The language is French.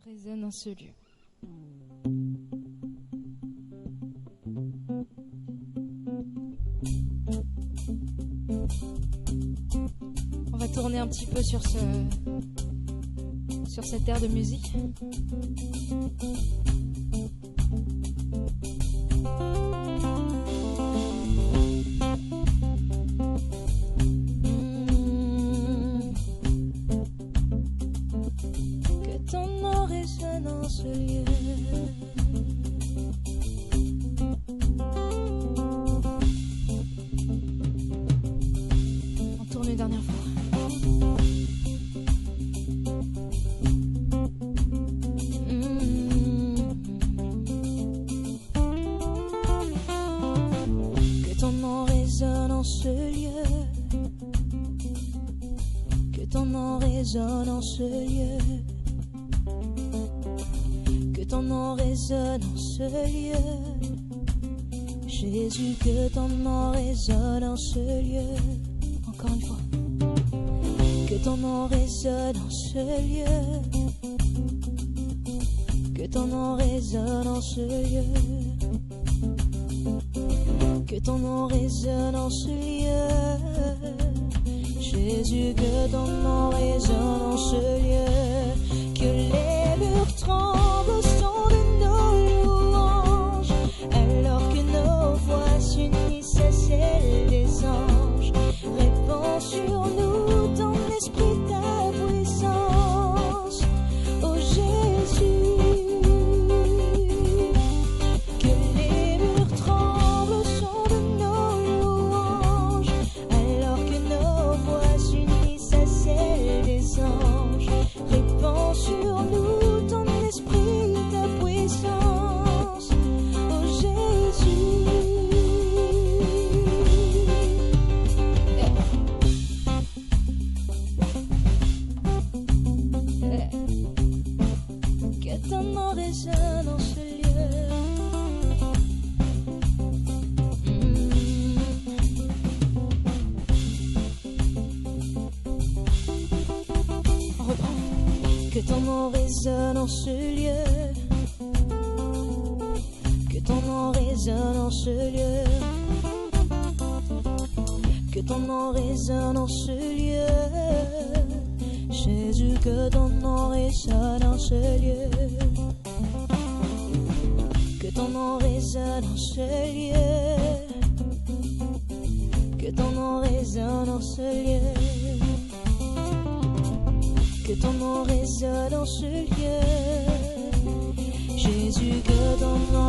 résonne en ce lieu. On va tourner un petit peu sur cette aire de musique. Que ton nom résonne en ce lieu. On tourne une dernière fois. Que ton nom résonne en ce lieu. Que ton nom résonne en ce lieu. Que ton nom résonne en ce lieu. Jésus, que ton nom résonne en ce lieu. Encore une fois. Que ton nom résonne en ce lieu. Que ton nom résonne en ce lieu. Que ton nom résonne en ce lieu. Jésus, que ton nom résonne en ce lieu. Que les murs tremblent au son de nos louanges, alors que nos voix s'unissent à celles des anges. Répands sur nous ton esprit, ta puissance, ô Jésus. Que les murs tremblent au son de nos louanges, alors que nos voix s'unissent à celles des anges. Répands sur nous ton esprit, ta puissance, ô Jésus. Que ton nom résonne en ce lieu. On reprend. Que ton nom résonne en ce lieu. Que ton nom résonne en ce lieu. Que ton nom résonne en ce lieu. Jésus, que ton nom résonne en ce lieu. Que ton nom résonne en ce lieu. Que ton nom résonne en ce lieu. Que ton nom résonne en ce lieu. Jésus, que ton nom